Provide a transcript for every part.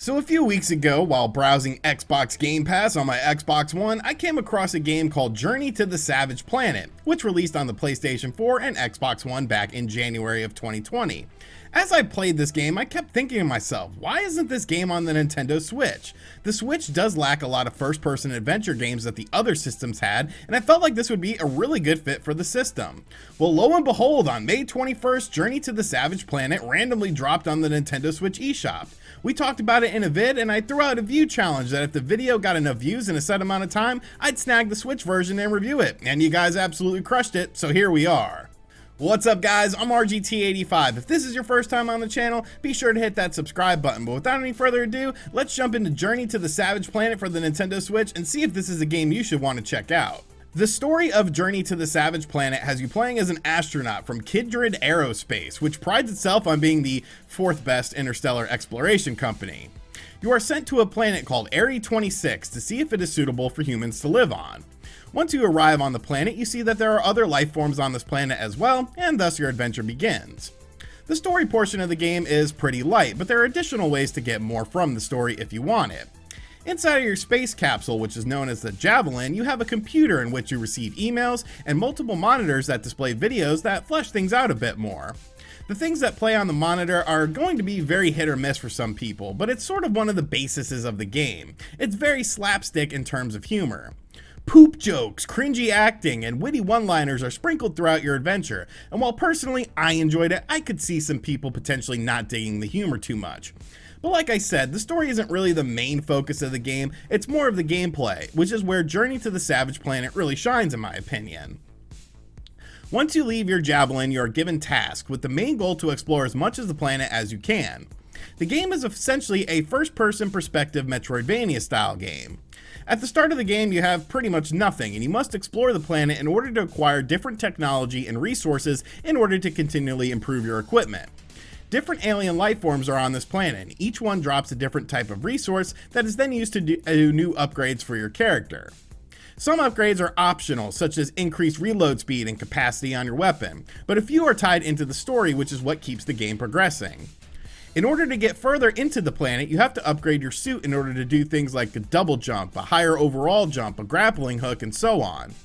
So a few weeks ago, while browsing Xbox Game Pass on my Xbox One, I came across a game called Journey to the Savage Planet, which released on the PlayStation 4 and Xbox One back in January of 2020. As I played this game, I kept thinking to myself, why isn't this game on the Nintendo Switch? The Switch does lack a lot of first-person adventure games that the other systems had, and I felt like this would be a really good fit for the system. Well, lo and behold, on May 21st, Journey to the Savage Planet randomly dropped on the Nintendo Switch eShop. We talked about it in a vid, and I threw out a view challenge that if the video got enough views in a set amount of time, I'd snag the Switch version and review it, and you guys absolutely crushed it, so here we are. What's up guys, I'm RGT85. If this is your first time on the channel, be sure to hit that subscribe button, but without any further ado, let's jump into Journey to the Savage Planet for the Nintendo Switch and see if this is a game you should want to check out. The story of Journey to the Savage Planet has you playing as an astronaut from Kindred Aerospace, which prides itself on being the fourth best interstellar exploration company. You are sent to a planet called Area 26 to see if it is suitable for humans to live on. Once you arrive on the planet, you see that there are other life forms on this planet as well, and thus your adventure begins. The story portion of the game is pretty light, but there are additional ways to get more from the story if you want it. Inside of your space capsule, which is known as the Javelin, you have a computer in which you receive emails and multiple monitors that display videos that flesh things out a bit more. The things that play on the monitor are going to be very hit or miss for some people, but it's sort of one of the bases of the game. It's very slapstick in terms of humor. Poop jokes, cringy acting, and witty one-liners are sprinkled throughout your adventure, and while personally I enjoyed it, I could see some people potentially not digging the humor too much. But like I said, the story isn't really the main focus of the game, it's more of the gameplay, which is where Journey to the Savage Planet really shines in my opinion. Once you leave your Javelin, you are given tasks, with the main goal to explore as much of the planet as you can. The game is essentially a first-person perspective Metroidvania style game. At the start of the game, you have pretty much nothing, and you must explore the planet in order to acquire different technology and resources in order to continually improve your equipment. Different alien life forms are on this planet, and each one drops a different type of resource that is then used to do new upgrades for your character. Some upgrades are optional, such as increased reload speed and capacity on your weapon, but a few are tied into the story, which is what keeps the game progressing. In order to get further into the planet, you have to upgrade your suit in order to do things like a double jump, a higher overall jump, a grappling hook, and so on.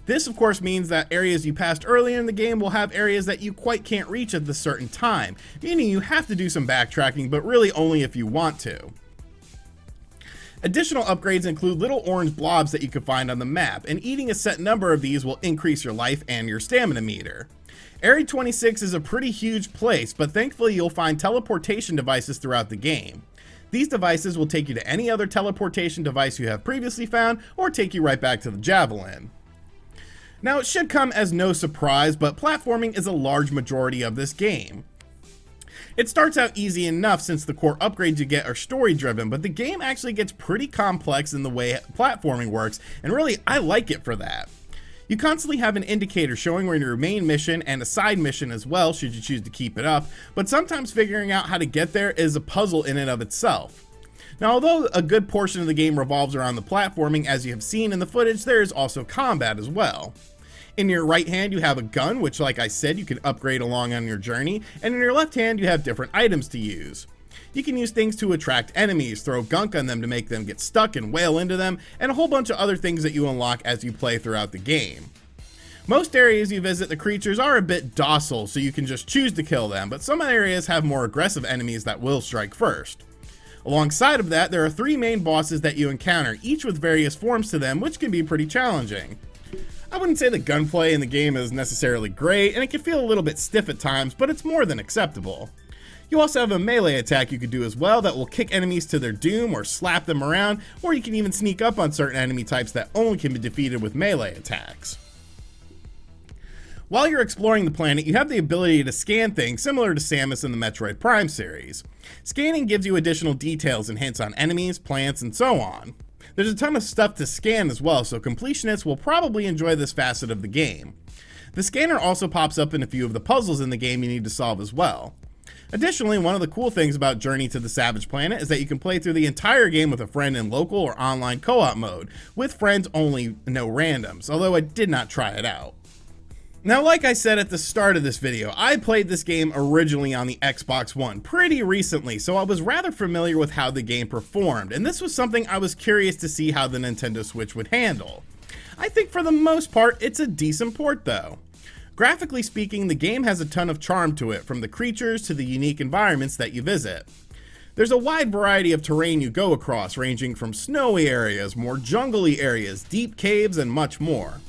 This of course means that areas you passed earlier in the game will have areas that you quite can't reach at a certain time, meaning you have to do some backtracking, but really only if you want to. Additional upgrades include little orange blobs that you can find on the map, and eating a set number of these will increase your life and your stamina meter. Area 26 is a pretty huge place, but thankfully you'll find teleportation devices throughout the game. These devices will take you to any other teleportation device you have previously found, or take you right back to the Javelin. Now it should come as no surprise, but platforming is a large majority of this game. It starts out easy enough since the core upgrades you get are story driven, but the game actually gets pretty complex in the way platforming works, and really I like it for that. You constantly have an indicator showing where your main mission and a side mission as well should you choose to keep it up, but sometimes figuring out how to get there is a puzzle in and of itself. Now although a good portion of the game revolves around the platforming as you have seen in the footage, there is also combat as well. In your right hand you have a gun, which like I said you can upgrade along on your journey, and in your left hand you have different items to use. You can use things to attract enemies, throw gunk on them to make them get stuck and wail into them, and a whole bunch of other things that you unlock as you play throughout the game. Most areas you visit, the creatures are a bit docile, so you can just choose to kill them, but some areas have more aggressive enemies that will strike first. Alongside of that, there are three main bosses that you encounter, each with various forms to them, which can be pretty challenging. I wouldn't say the gunplay in the game is necessarily great, and it can feel a little bit stiff at times, but it's more than acceptable. You also have a melee attack you could do as well that will kick enemies to their doom or slap them around, or you can even sneak up on certain enemy types that only can be defeated with melee attacks. While you're exploring the planet, you have the ability to scan things similar to Samus in the Metroid Prime series. Scanning gives you additional details and hints on enemies, plants, and so on. There's a ton of stuff to scan as well, so completionists will probably enjoy this facet of the game. The scanner also pops up in a few of the puzzles in the game you need to solve as well. Additionally, one of the cool things about Journey to the Savage Planet is that you can play through the entire game with a friend in local or online co-op mode, with friends only, no randoms, although I did not try it out. Now, like I said at the start of this video, I played this game originally on the Xbox One pretty recently, so I was rather familiar with how the game performed, and this was something I was curious to see how the Nintendo Switch would handle. I think for the most part, it's a decent port though. Graphically speaking, the game has a ton of charm to it, from the creatures to the unique environments that you visit. There's a wide variety of terrain you go across, ranging from snowy areas, more jungly areas, deep caves, and much more.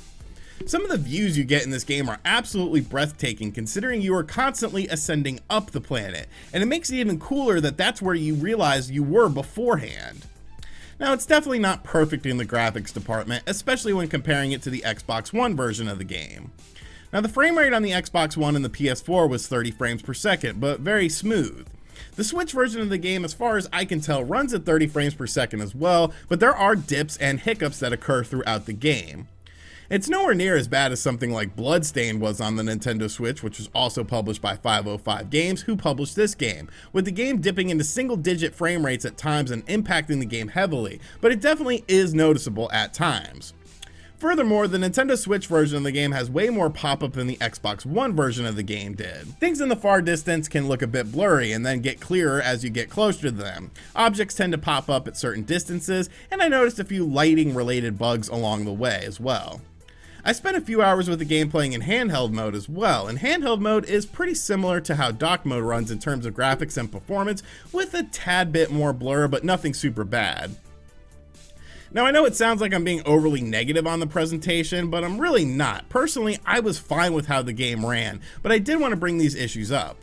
Some of the views you get in this game are absolutely breathtaking, considering you are constantly ascending up the planet, and it makes it even cooler that that's where you realize you were beforehand. Now, it's definitely not perfect in the graphics department, especially when comparing it to the Xbox One version of the game. Now, the frame rate on the Xbox One and the PS4 was 30 frames per second, but very smooth. The Switch version of the game, as far as I can tell, runs at 30 frames per second as well, but there are dips and hiccups that occur throughout the game. It's nowhere near as bad as something like Bloodstained was on the Nintendo Switch, which was also published by 505 Games, who published this game, with the game dipping into single-digit frame rates at times and impacting the game heavily, but it definitely is noticeable at times. Furthermore, the Nintendo Switch version of the game has way more pop-up than the Xbox One version of the game did. Things in the far distance can look a bit blurry and then get clearer as you get closer to them. Objects tend to pop up at certain distances, and I noticed a few lighting-related bugs along the way as well. I spent a few hours with the game playing in handheld mode as well, and handheld mode is pretty similar to how dock mode runs in terms of graphics and performance, with a tad bit more blur, but nothing super bad. Now, I know it sounds like I'm being overly negative on the presentation, but I'm really not. Personally, I was fine with how the game ran, but I did want to bring these issues up.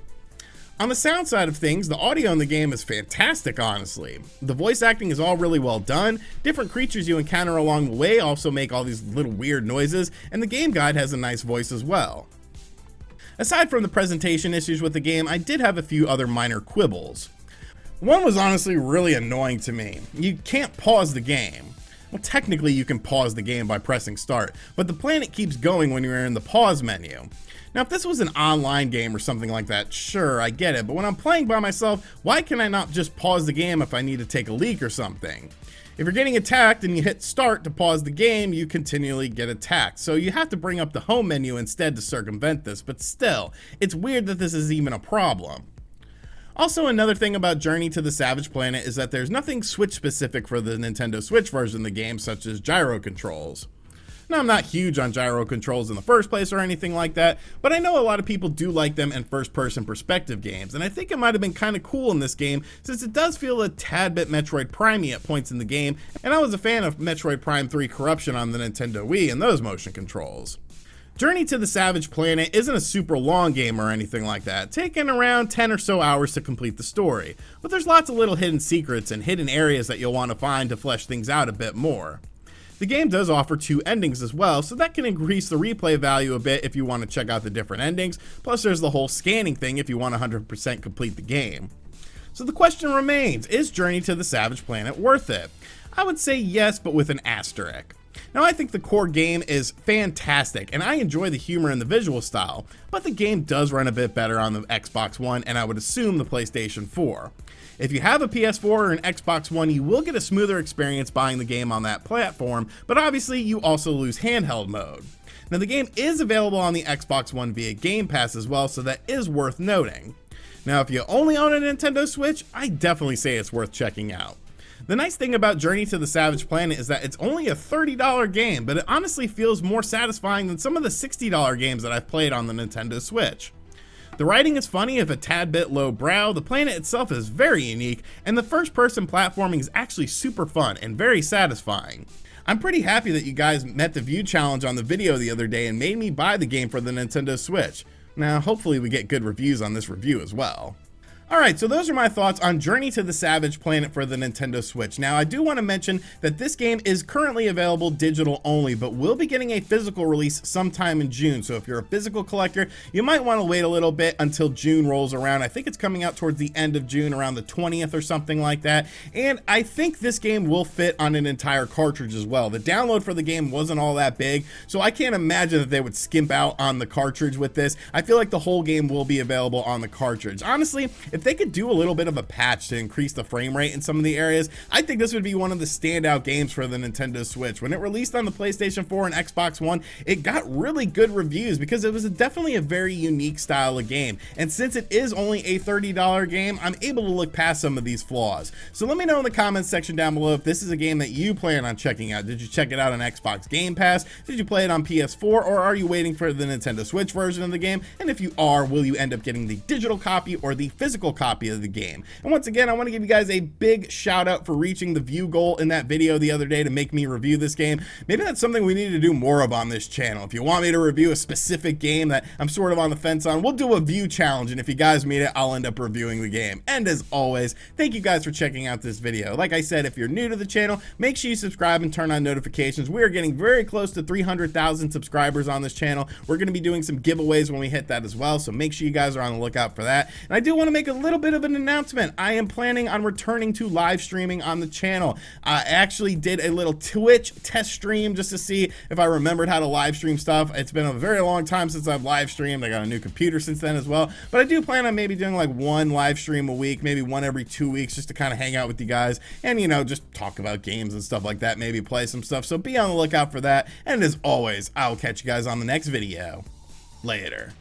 On the sound side of things, the audio in the game is fantastic, honestly. The voice acting is all really well done, different creatures you encounter along the way also make all these little weird noises, and the game guide has a nice voice as well. Aside from the presentation issues with the game, I did have a few other minor quibbles. One was honestly really annoying to me. You can't pause the game. Well, technically you can pause the game by pressing start, but the planet keeps going when you're in the pause menu. Now, if this was an online game or something like that, sure, I get it, but when I'm playing by myself, why can I not just pause the game if I need to take a leak or something? If you're getting attacked and you hit start to pause the game, you continually get attacked, so you have to bring up the home menu instead to circumvent this, but still, it's weird that this is even a problem. Also, another thing about Journey to the Savage Planet is that there's nothing Switch specific for the Nintendo Switch version of the game, such as gyro controls. Now, I'm not huge on gyro controls in the first place or anything like that, but I know a lot of people do like them in first-person perspective games, and I think it might have been kind of cool in this game, since it does feel a tad bit Metroid Prime-y at points in the game, and I was a fan of Metroid Prime 3 Corruption on the Nintendo Wii and those motion controls. Journey to the Savage Planet isn't a super long game or anything like that, taking around 10 or so hours to complete the story, but there's lots of little hidden secrets and hidden areas that you'll want to find to flesh things out a bit more. The game does offer 2 endings as well, so that can increase the replay value a bit if you want to check out the different endings, plus there's the whole scanning thing if you want to 100% complete the game. So the question remains, is Journey to the Savage Planet worth it? I would say yes, but with an asterisk. Now, I think the core game is fantastic, and I enjoy the humor and the visual style, but the game does run a bit better on the Xbox One, and I would assume the PlayStation 4. If you have a PS4 or an Xbox One, you will get a smoother experience buying the game on that platform, but obviously you also lose handheld mode. Now, the game is available on the Xbox One via Game Pass as well, so that is worth noting. Now, if you only own a Nintendo Switch, I definitely say it's worth checking out. The nice thing about Journey to the Savage Planet is that it's only a $30 game, but it honestly feels more satisfying than some of the $60 games that I've played on the Nintendo Switch. The writing is funny, if a tad bit lowbrow, the planet itself is very unique, and the first-person platforming is actually super fun and very satisfying. I'm pretty happy that you guys met the view challenge on the video the other day and made me buy the game for the Nintendo Switch. Now, hopefully we get good reviews on this review as well. Alright, so those are my thoughts on Journey to the Savage Planet for the Nintendo Switch. Now, I do want to mention that this game is currently available digital only, but will be getting a physical release sometime in June. So if you're a physical collector, you might want to wait a little bit until June rolls around. I think it's coming out towards the end of June, around the 20th or something like that. And I think this game will fit on an entire cartridge as well. The download for the game wasn't all that big, so I can't imagine that they would skimp out on the cartridge with this. I feel like the whole game will be available on the cartridge. Honestly, if they could do a little bit of a patch to increase the frame rate in some of the areas, I think this would be one of the standout games for the Nintendo Switch. When it released on the PlayStation 4 and Xbox One, it got really good reviews because it was definitely a very unique style of game. And since it is only a $30 game, I'm able to look past some of these flaws. So let me know in the comments section down below if this is a game that you plan on checking out. Did you check it out on Xbox Game Pass? Did you play it on PS4? Or are you waiting for the Nintendo Switch version of the game? And if you are, will you end up getting the digital copy or the physical copy of the game? And once again, I want to give you guys a big shout out for reaching the view goal in that video the other day to make me review this game. Maybe that's something we need to do more of on this channel. If you want me to review a specific game that I'm sort of on the fence on, we'll do a view challenge, and if you guys meet it, I'll end up reviewing the game. And as always, thank you guys for checking out this video. Like I said, if you're new to the channel, make sure you subscribe and turn on notifications. We are getting very close to 300,000 subscribers on this channel. We're going to be doing some giveaways when we hit that as well, so make sure you guys are on the lookout for that. And I do want to make a little bit of an announcement. I am planning on returning to live streaming on the channel. I actually did a little Twitch test stream just to see if I remembered how to live stream stuff. It's been a very long time since I've live streamed. I got a new computer since then as well, but I do plan on maybe doing like one live stream a week, maybe one every 2 weeks, just to kind of hang out with you guys and, you know, just talk about games and stuff like that, maybe play some stuff. So be on the lookout for that. And as always, I'll catch you guys on the next video. Later.